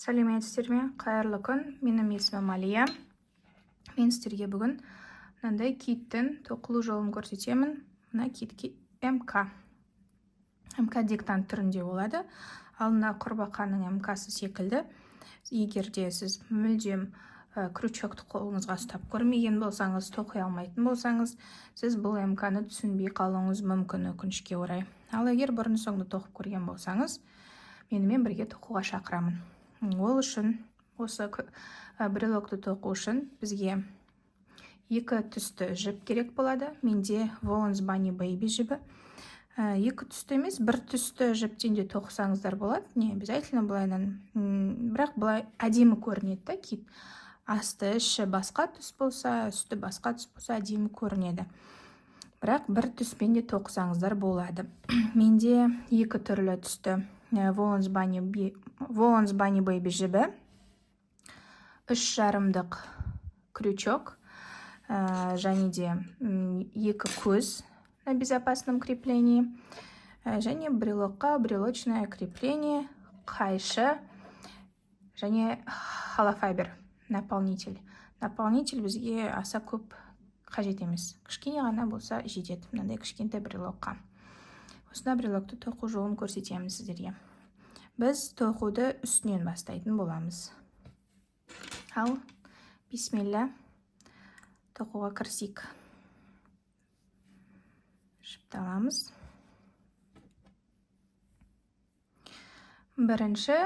Сәлеметсіздер ме? Қайырлы күн. Менің есімім Алия. Мен сіздерге бүгін мынандай киттің тоқылу жолын көрсетемін. Мына китке МК диктант түрінде болады. Ал мына құрбақаның МК-сы секілді. Егер де сіз мүлдем крючокты қолыңызға ұстап көрмеген болсаңыз, тоқи алмайтын болсаңыз, сіз бұл МК-ны түсінбей қалуыңыз мүмкін, өкінішке орай. Ал егер бұрын соңды тоқып көрген болсаңыз, менімен бірге тоқуға шақырамын. Ол үшін, осы брелокты тоқу үшін бізге екі түсті жіп керек болады. Менде Woolens Bunny Baby жібі. Екі түсті емес, бір түсті жіптен де тоқысаңыздар болады. Не обязательно былайынан, бірақ былай әдемі көрінеді кит. Асты, іші басқа түс болса, үсті басқа түс болса, әдемі көрінеді. Бірақ бір түспен де тоқысаңыздар болады. Менде екі түрлі түсті Woolens Bunny Baby жібі, 3,5 крючок, және де екі көз на безопасном креплении, және брелокқа брелочное крепление, қайшы, және холофайбер наполнитель. Наполнитель бізге аса көп қажет емес. Кішкене ғана болса жетеді, мынандай кішкентай брелокқа. Осында брелокты тоқу жолын көрсетеміз сіздерге. Біз тоқуды үстінен бастайтын боламыз. Ал, бисмилля, тоқуға кірісейік. Жіпті аламыз. Бірінші,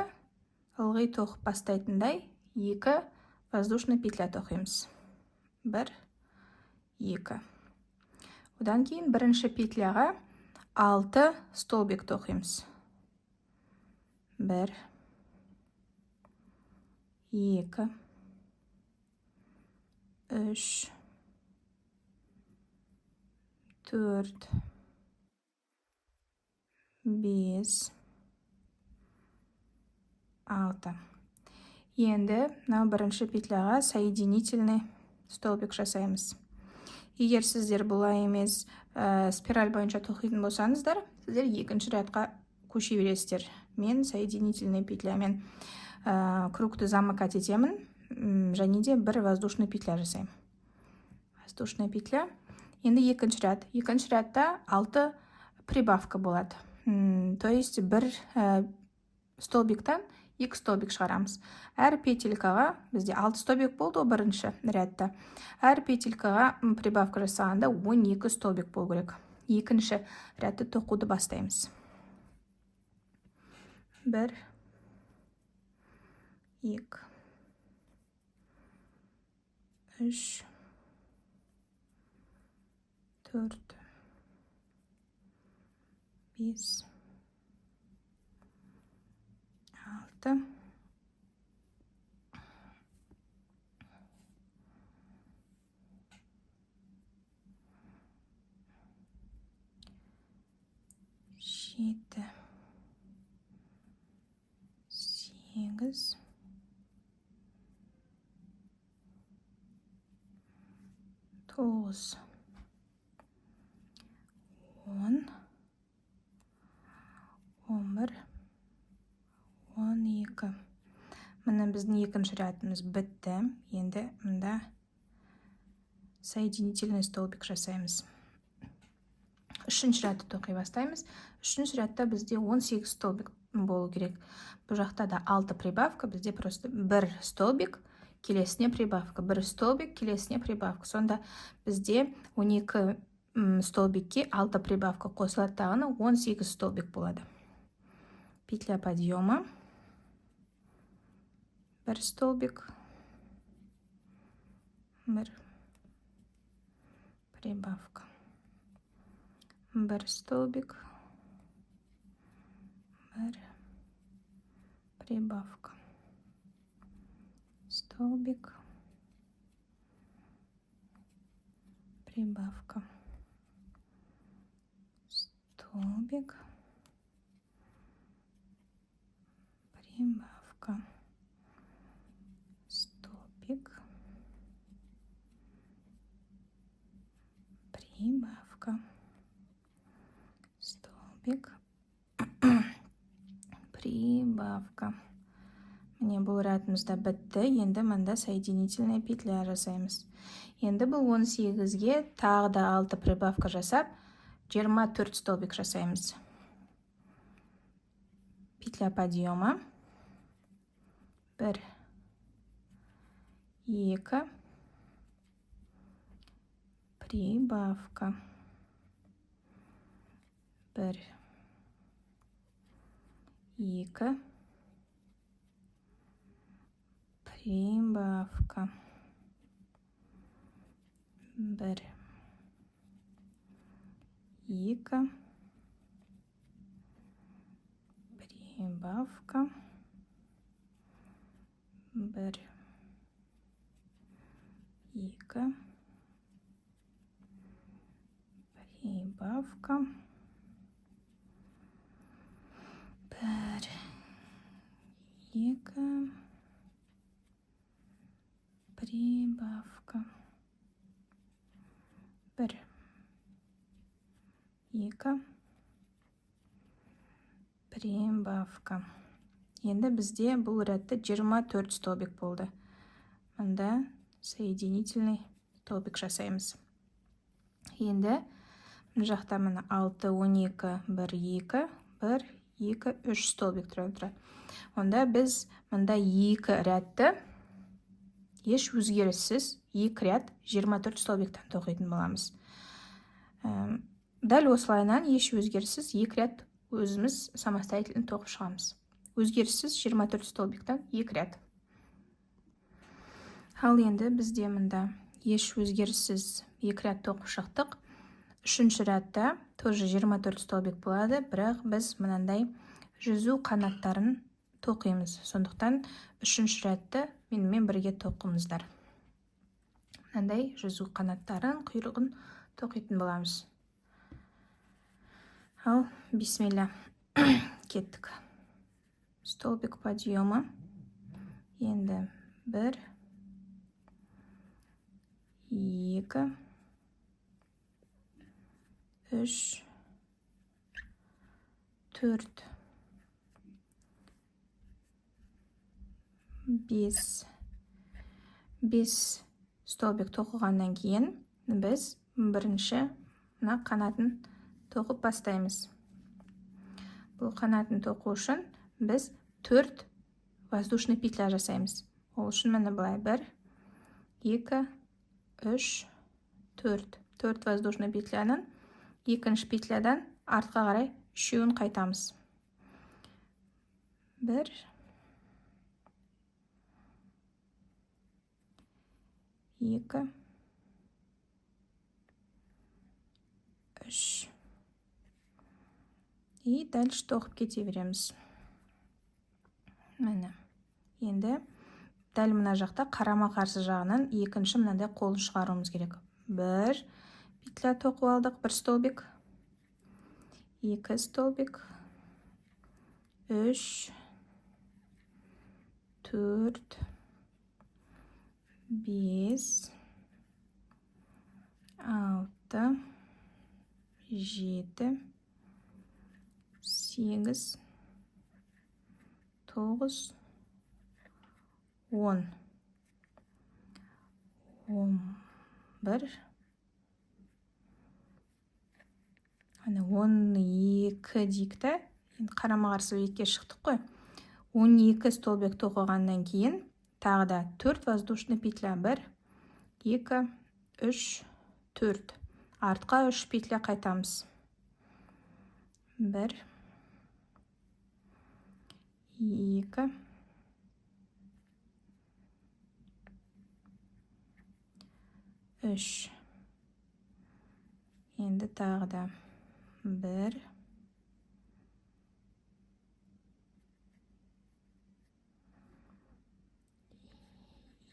ылғи тоқып бастайтындай, екі воздушный петля тоқимыз. 1, 2. Одан кейін бірінші петляға 6 столбик тоқимыз. 1, 2, 3, 4, 5, 6. Енді мынау бірінші петляға соединительный столбик жасаймыз. Егер сіздер бұлай емес спираль бойынша тоқитын болсаңыздар, сіздер екінші рядқа көше бересіздер. Мен соединительный петлямен кругты замыкать етемін, және де бір воздушный петля жасаймын. Воздушная петля. Енді екінші ряд. Екінші рядта 6 прибавка болады. То есть бір столбиктан 2 столбик шығарамыз. Әр петелькаға, бізде 6 столбик болды бірінші рядта. Әр петелькаға прибавка жасағанда 12 столбик болу керек. Екінші рядты тоқуды бастаймыз. 1, 2, 3, 4, 5, 6, 7, 8, 9, 10, 11, 12. Мына біздің екінші рядымыз бітті. Енді мында соединительный столбик жасаймыз. Үшінші рядты тоқи бастаймыз. Үшінші рядта бізде 18 столбик болу керек. Бұл жақта да 6 прибавка, бізде просто бір столбик, келесіне прибавка, бір столбик, келесіне прибавка. Сонда бізде 12 столбикке 6 прибавка қосылады, тағына 18 столбик болады. Петля подъема, бір столбик, бір прибавка, бір столбик, бір прибавка, столбик, прибавка, столбик, прибавка, столбик, прибавка, столбик, прибавка. Міне бұл рәтімізді бітті. Енді мында соединительная петля жасаймыз. Енді бұл 18-ге тағы да 6 прибавка жасап, 24 столбик жасаймыз. Петля подъема. 1, 2, прибавка. 1, 2, прибавка. 1, 2, прибавка. 1, 2, прибавка. 1, 2, прибавка. 1, 2, прибавка. Енді бізде бұл рәтті 24 столбик болды. Мында соединительный столбик жасаймыз. Енді мына жақта мына 6, 12, 1, 2, 1, 2, 3 столбик тұрады. Онда біз мында 2 рәтті еш өзгеріссіз 2 рәт 24 столбиктен тоқитын боламыз. Дәл осылайынан еш өзгеріссіз 2 рәт өзіміз самостоятельно тоқып шығамыз. Өзгеріссіз 24 столбиктен 2 рәт. Ал енді бізде мында еш өзгеріссіз 2 рәт тоқып шықтық. Үшінші рәтті тоже 24 столбик болады, бірақ біз мынандай жүзу қанаттарын тоқимыз. Сондықтан үшінші рәтті менімен бірге тоқымыздар. Мынандай жүзу қанаттарын, құйрығын тоқитын боламыз. Ал, бисмилля, кеттік. Столбик подъема. Енді 1, 2, 3, 4, 5. 5 столбик тоқығаннан кейін біз бірінші мына қанатын тоқып бастаймыз. Бұл қанатын тоқу үшін біз 4 воздушный петля жасаймыз. Ол үшін міне былай 1, 2, 3, 4. 4 воздушный петлянын екінші петлядан артқа қарай үшеуін қайтамыз. 1, 2, 3. И дальше тоқып кете береміз. Міне. Енді дәл мына жақта қарама қарсы жағынан екінші мынандай қолын шығаруымыз керек. 1 петля тоқып алдық, 1 столбик. 2 столбик. 3, 4, 5, 6, 7, 8, 9, 10. 11. Ана 12 дикті. Енді қарама қарсы бетке шықтық қой. 12 столбик тоқығаннан кейін тағы да 4 воздушный петля. 1, 2, 3, 4. Артқа 3 петля қайтамыз. 1, 2, 3. Енді тағы да 1,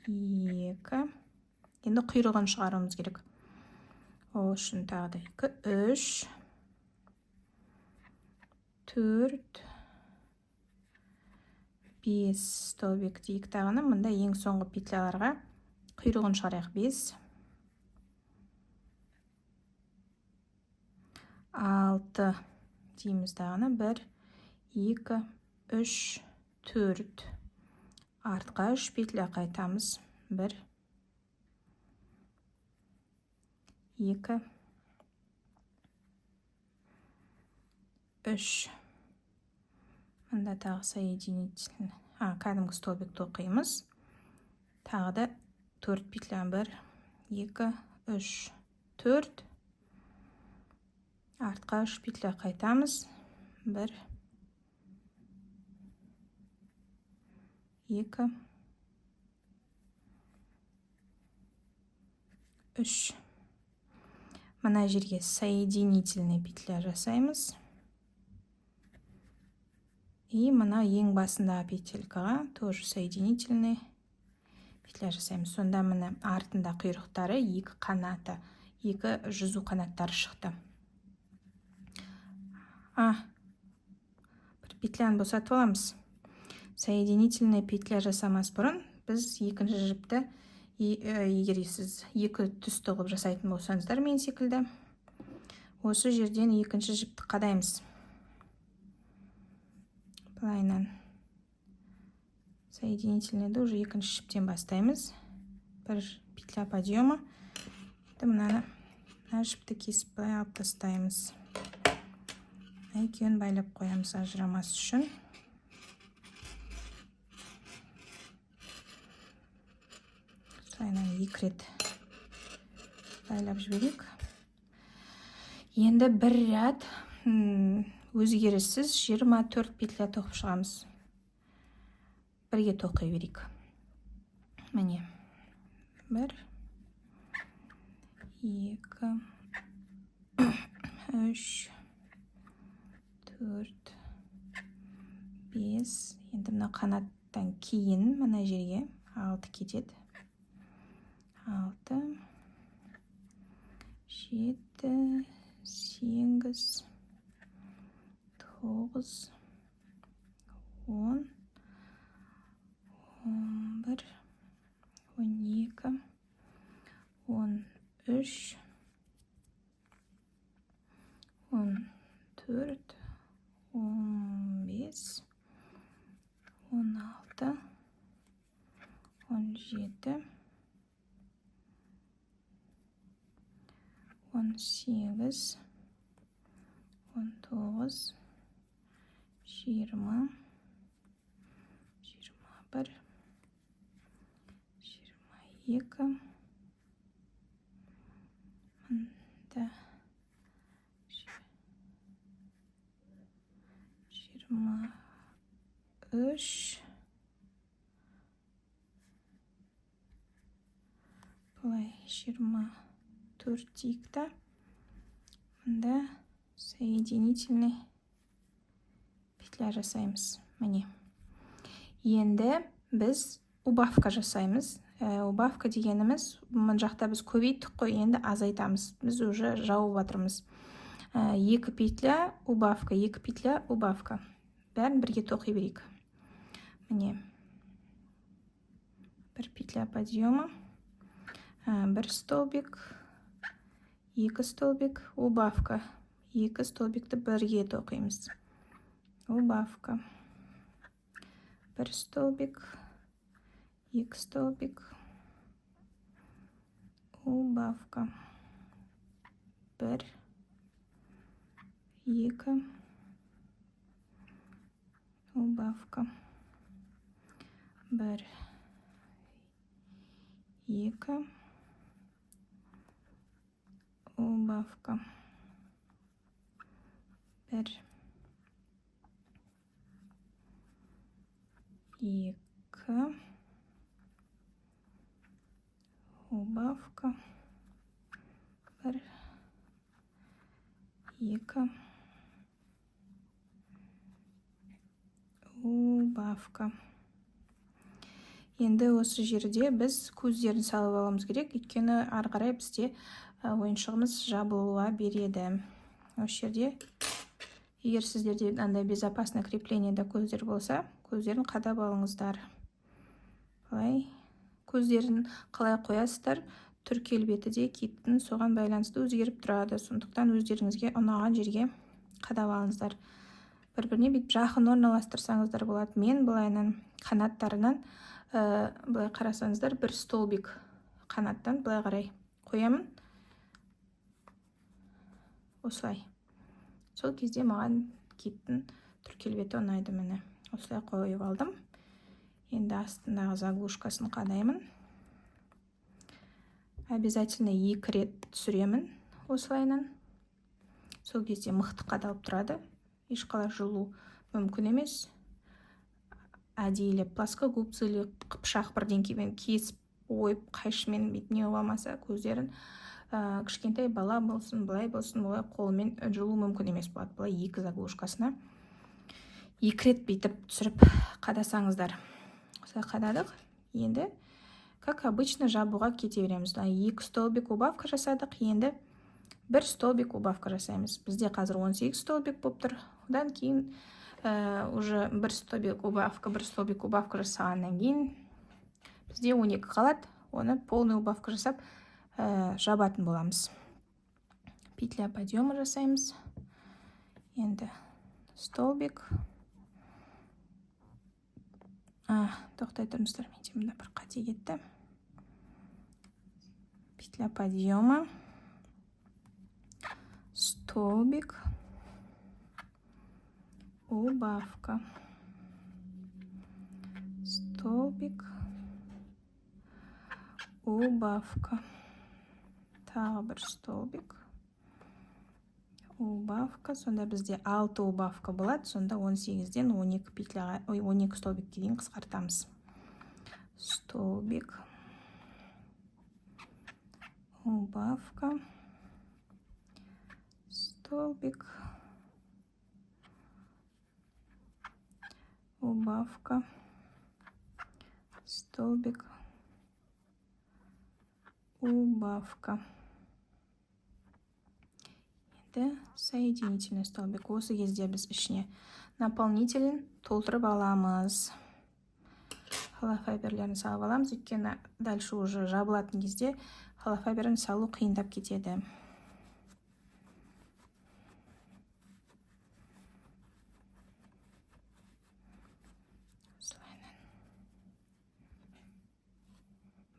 2. Енді құйрығын шығаруымыз керек. Ол үшін тағы да 2, 3, 4, 5 столбик дейік тағыны. Мұнда ең соңғы петляларға құйрығын шығарайық. 5, 6 дейміз тағыны. 1, 2, 3, 4. артқа 3 петля қайтамыз. 1 2 3. Мында тағы соединительный. Кәдімгі столбик тоқимыз. Тағы да 4 петля. 1 2 3 4. Артқа 3 петля қайтамыз. 1 2 3. Мына жерге соединительный петля жасаймыз. И мына ең басындағы петелькаға тоже соединительный петля жасаймыз. Сонда мына артында құйрықтары 2 қанаты, 2 жүзу қанаттары шықты. Бір петляны босатып аламыз. Соединительный петля жасамас бұрын біз екінші жіпті, егер сіз 2 түсті қылып жасайтын болсаңыздар мен секілді, осы жерден екінші жіпті қадаймыз. Былайынан соединительныйды уже екінші жіптен бастаймыз. 1 петля подъема. Мына жіпті кесіп былай алып тастаймыз. Екеуін байлап қоямыз ажырамас үшін. Солайынан 2 рет байлап жіберейік. Енді бір ряд өзгеріссіз 24 петля тоқып шығамыз. Бірге тоқи берейік. Міне. 1 2 3 4 5. Енді мына қанаттан кейін мына жерге 6 кетеді. 6 7 8 9 10 11 12 13 14 15 16 17 18 19 20 21 22 мында 23 былай 24 дейік та, мында соединительный петля жасаймыз. Міне. Енді біз убавка жасаймыз. Убавка дегеніміз, мұн жақта біз көбейттік қой, енді азайтамыз. Біз уже жауып жатырмыз. 2 петля убавка, 2 петля убавка. Бәрін бірге тоқи берейік. Міне. 1 петля подъема, 1 столбик, 2 столбик, убавка. 2 столбикті бірге тоқимыз. Убавка. 1 столбик, 2 столбик, убавка. 1 2 убавка. 1 2 убавка. 1 2 убавка. 1 2 убавка. Енді осы жерде біз көздерін салып аламыз керек, өйткені ары қарай бізде ойыншығымыз жабылуға береді. Осы жерде, егер сіздерде андай безопасный креплениеде көздер болса, көздерін қадап алыңыздар. Былай көздерін қалай қоясыздар, түр келбеті де киттің соған байланысты өзгеріп тұрады. Сондықтан өздеріңізге ұнаған жерге қадап алыңыздар. Бір-біріне бүйтіп жақын орналастырсаңыздар болады. Мен былайынан қанаттарынан былай қарасаңыздар бір столбик қанаттан былай қарай қоямын. Осылай. Сол кезде маған киттің түр келбеті ұнайды. Міне осылай қойып алдым. Енді астындағы заглушкасын қадаймын. Обязательно 2 рет түсіремін осылайынан. Сол кезде мықты қадалып тұрады. Ешқалай жылу мүмкін емес. Әдейілеп плоскогубцы или пышақ бірдеңкемен кесіп ойып қайшымен бетіне оламаса көздерін кішкентай бала болсын, былай болсын, олай қолымен жылу мүмкін емес болады. Былай 2 заглушкасына 2 рет бетіп түсіріп қадасаңыздар. Осылай қададық. Енді как обычно жабуға кете береміз. 2 столбик убавка жасадық. Енді 1 столбик убавка жасаймыз. Бізде қазір 18 столбик болып тұр. Одан кейін уже 1 столбик убавка жасағаннан кейін бізде 12 қалады. Оны полный убавка жасап жабатын боламыз. Петля подъема жасаймыз. Енді столбик. Тоқтай тұрмыздар, менде бір қате кетті. Петля подъема. Столбик. Убавка. Столбик. Убавка. Тағы бір столбик. Убавка. Сонда бізде 6 убавка болады. Сонда 18-ден 12 столбикке дейін қысқартамыз. Столбик. Убавка. Столбик. Убавка. Столбик. Убавка. Енді соединительный столбик. Осы кезде біз ішіне наполнителін толтырып аламыз. Холофайберлерін салып аламыз. Өйткені дальше уже жабылатын кезде холофайберін салу қиындап кетеді.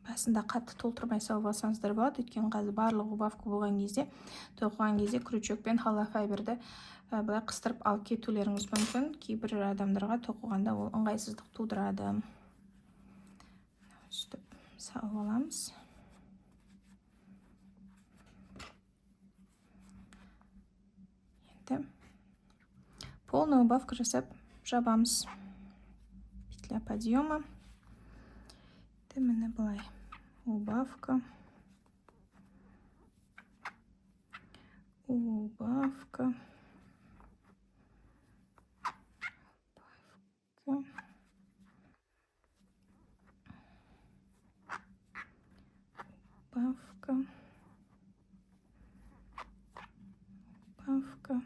Басында қатты толтырмай салып алсаңыздар болады. Өйткені қазір барлық убавка болған кезде, тоқыған кезде крючокпен холофайберді былай қыстырып алып кетулеріңіз мүмкін. Кейбір адамдарға тоқығанда ол ыңғайсыздық тудырады. Сөйтіп салып аламыз. Енді полный убавка жасап жабамыз. Петля подъема. Міне былай. Убавка. Убавка. Убавка. Убавка.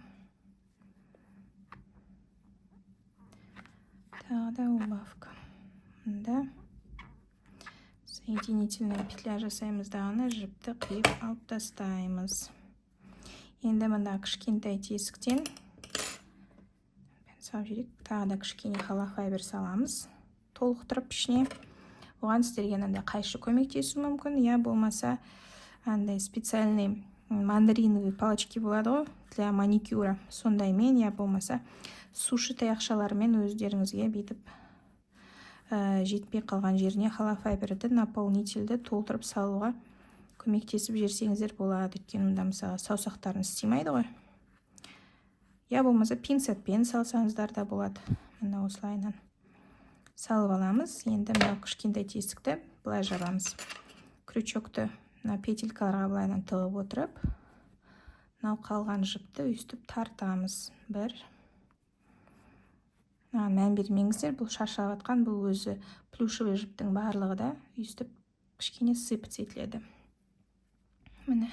Тағы да убавка. Да. Соединительная петля жасаймыз дағыны жіпті қиып алып тастаймыз. Енді мында кішкентай тесіктен тағы да кішкене холофайбер саламыз. Толықтырып ішіне. Оған сіздерге андай қайшы көмектесу мүмкін. Я болмаса андай специальный мандариновый палочки болады ғой для маникюра. Сондаймен, я болмаса суши таяқшаларымен өздеріңізге бейтіп жетпей қалған жеріне холофайберді наполнительді толтырып салуға көмектесіп жерсеңіздер болады. Өйткені мұнда мысалы саусақтарыңыз істемейді ғой. Я болмаса пинцетпен салсаңыздар да болады. Мына осылайынан салып аламыз. Енді мына кішкентай тесікті былай жабамыз. Крючокты мына петелькаларға былайынан тығып отырып, мынау қалған жіпті өйстіп тартамыз. Бір. Мән бермеңіздер, бұл шаршап атқан, бұл өзі плюшевый жіптің барлығы да өйстіп кішкене сыпыц етіледі. Міне.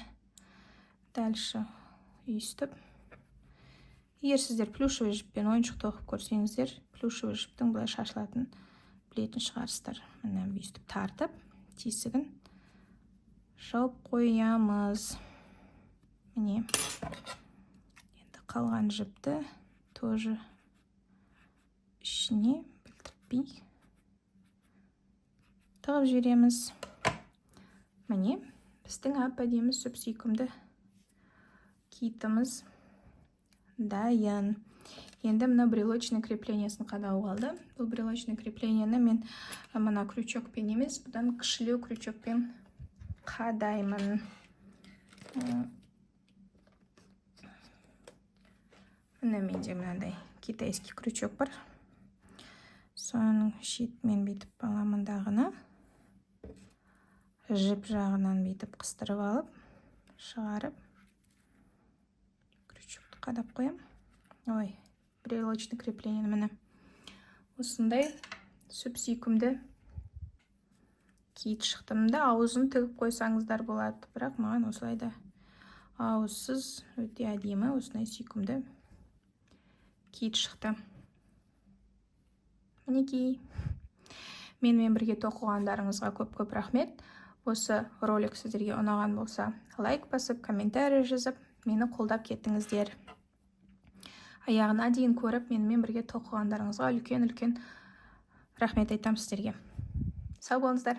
Дальше өйстіп. Егер сіздер плюшевый жіппен ойыншық тоқып көрсеңіздер, плюшевый жіптің былай шашылатын білетін шығарсыздар. Міне өйстіп тартып, тесігін жауып қоямыз. Міне. Енді қалған жіпті тоже ішіне білдіртпей тығып жібереміз. Міне, біздің әп-әдемі сүп-сүйкімді китіміз дайын. Енді мына брелочный креплениясын қадау қалды. Бұл брелочный крепленияны мен мына крючокпен емес, бұдан кішілеу крючокпен қадаймын. Мына менде мынандай китайский крючок бар. Соның шетмен бейтіп аламындағыны жіп жағынан бейтіп қыстырып алып, шығарып, крючокты қадап қоям. Ой, брелочный крепление міне. Осындай сүп-сүйкімді киіт шықтымды. Аузын тігіп қойсаңыздар болады, бірақ маған осылайда ауызсыз өте әдемі осындай сүйкімді киіт шықты. Мінекей. Менімен бірге тоқығандарыңызға көп-көп рахмет. Осы ролик сіздерге ұнаған болса, лайк басып, комментарий жазып, мені қолдап кеттіңіздер. Аяғына дейін көріп, менімен бірге тоқығандарыңызға үлкен-үлкен рахмет айтам сіздерге. Сау болыңыздар.